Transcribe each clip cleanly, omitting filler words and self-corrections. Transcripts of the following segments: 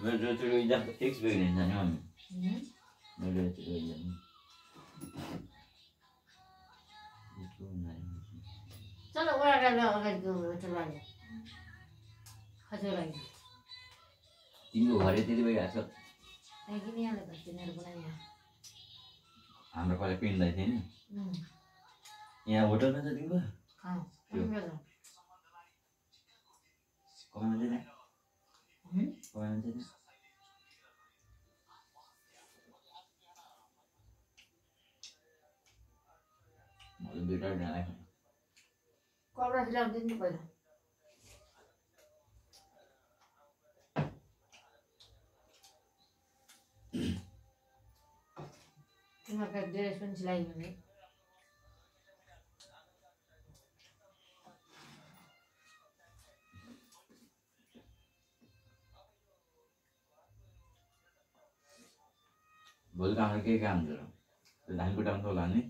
मेरो त्यो exam fix भइरहेछ नि मम्मी मेरो त्यो इक्जाम चलो ओरा ला अगाडि गयो होटल लाग्यो हजुर लाग्यो तिम्रो घरे त्यति भइरहेछ त्यही किन यहाँ बस्छ तिनीहरु बनाइया हाम्रो कहिले पिन्दै थियो नि यहाँ होटलमा छ तिम्रो कमानमा चाहिँ कमानमा चाहिँ मैले दुईटा ढाला खाएँ कपडा सिलाउँदै नि पहिला तिमीहरूको ड्रेस पनि सिलाइयो भने भोलि हाम्रो के काम छ र त्यो धान कुटाउनु होला नि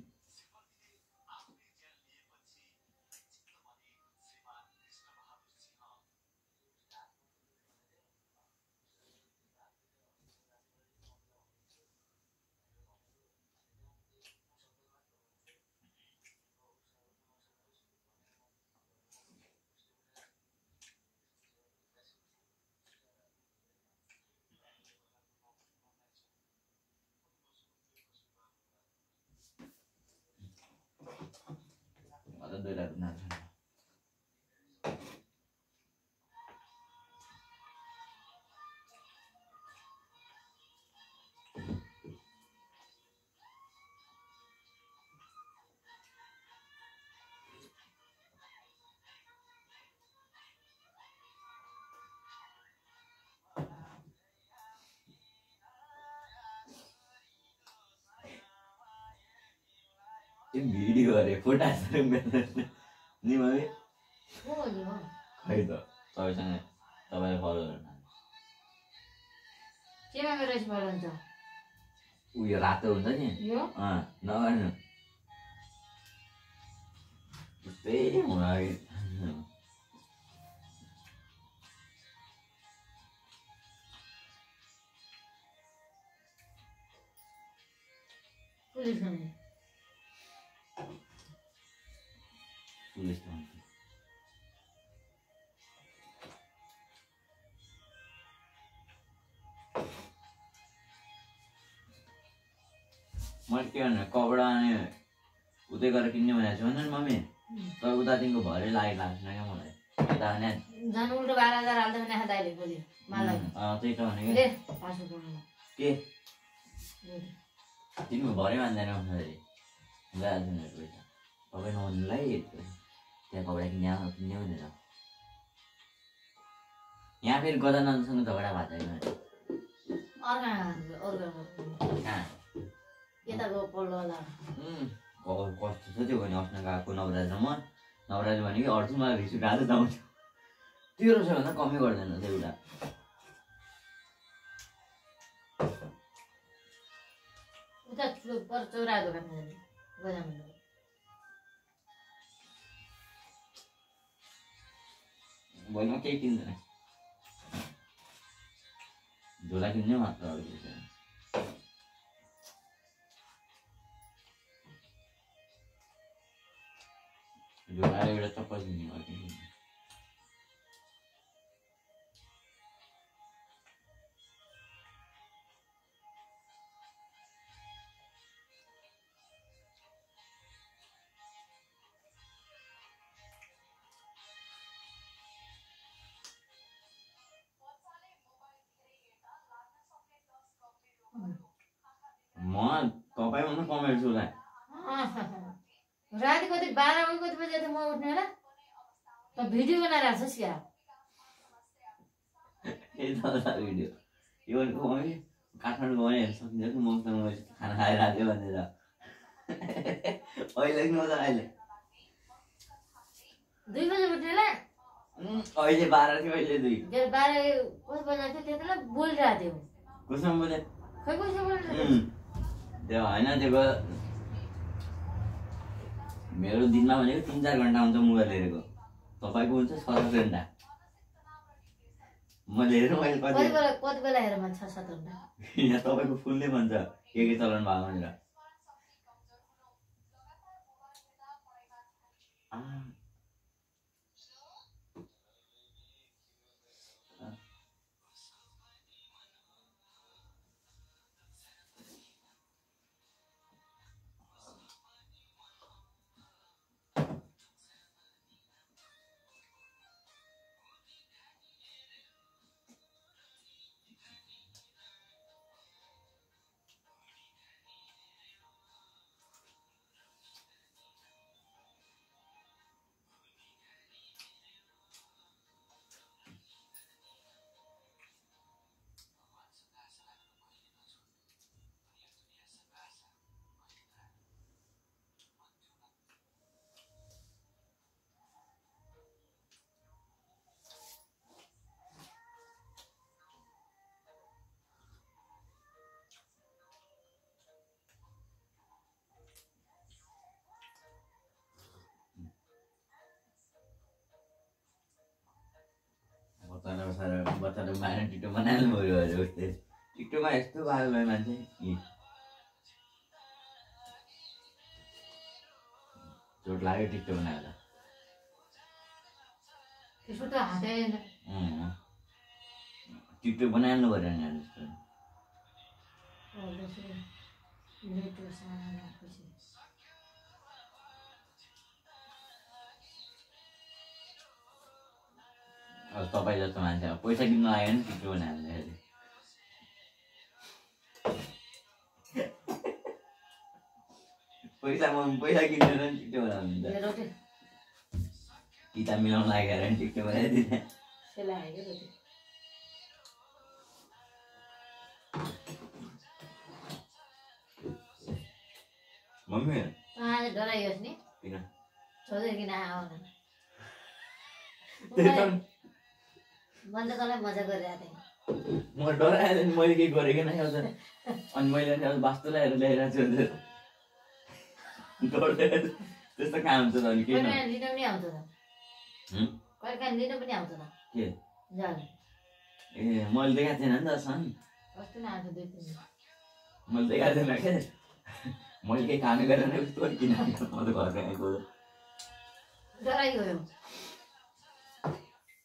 ada dua dah benar video अरे फोटा नि मम्मी खै त तपाईँसँग तपाईँले फलो गर्नु केमा गरेर फलो हुन्छ उयो रातो हुन्छ नि नगर्नु त्यस्तै हुन पुलिस पुलिस मैले के भन्नु कपडा अनि उतै गरेर किन्ने भनेको छु नि मम्मी तर उतादेखिको भरे लागेको लाग्छ क्या मलाई यता भने जानु उल्टो 12,000 हाल्दै भने दाइले बोल्यो मलाई त्यही त भनेको के तिम्रो भरे मान्दैन फेरि गइहाल्छ नि पैसा तपाईँ नभन्नुलाई त्यहाँ कपडा किन्ने भनेर यहाँ फेरि गजानन्दसँग झगडा भएको छैन कस्तो छ त्यो भने अस्न गएको नवराज र म नवराज भने कि अर्छु मलाई रिस उठाएर जाउँछ 1300 भन्दा कमै गर्दैन त्यो एउटा भोलिमा केही किन्दैन झोला किन्ने मात्र अरू केही छैन झोला एउटा चप्पल किन्ने भयो म तपाईँ भन्नु कमेन्ट छु ला राति कति 12 बजे त म उठ्ने होला त भिडियो बनाइरहेको छस् क्या ए दादा भिडियो यो भनेको मम्मी काठमाडौँ गए हेर्न सकिन्छ कि मसँग खाना खाएर आयो भनेर अहिले किन त अहिले 2 बजे उठ्ने होला अहिले 12 थियो अहिले 2 12 कति बजे थियो त्यतिबेला बोलिरहेको थियो कोसँग बोले खै कसो बोलिरहेको त्यो हैन त्यो मेरो दिनमा भनेको 3-4 घण्टा हुन्छ मोबाइल हेरेको तपाईको हुन्छ 7 घण्टा मैले हेर्नु मैले कति कति बेला हेर मन 6-7 घण्टा यहाँ तपाईँको फुलले भन्छ के चलाउनु भएको भनेर बच्चाले मारेर टिकटक बनाइहाल्नु पऱ्यो अरे उस्तै टिकटकमा यस्तो पागल भयो मान्छे चोट लाग्यो टिकटक बनाएर त्यसको त हातै टिकटक बनाइहाल्नु पऱ्यो नि अब तपाईँ जस्तो मान्छे पैसा किन्न लाग्यो नि टिकटक बनाइहाल्दाखेरि पैसा किनेर नि टिकटक बनाउनु किताब मिलाउनु लागेर नि टिकटक बनाइदिने मम्मी डराइयोस् नि किन सोधेर किन आउन मैले त तँलाई मजा गरिरहेको थिएँ म डराएर मैले केही गरेको नै आज अनि मैले वास्तुलाई हेरेर ल्याइरहेको छु डराएर त्यस्तो काम हुन्छ त अनि किन लिन पनि आउँछ त कहिले काहीँ लिन पनि आउँछ त के जाने ए मैले देखाएको थिएन नि त सन कस्तो न आएको 2-3 दिन मैले देखाएको थिएन के मैले केही कामै गरेर नै उस्तो किन म त घर आएको डराइगयो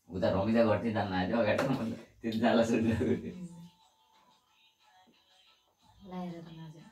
उता रमिता गर्थेँ जान्न आयो अगाडि त्यो जाला सुनिरहेको थियो लगाएर त नजा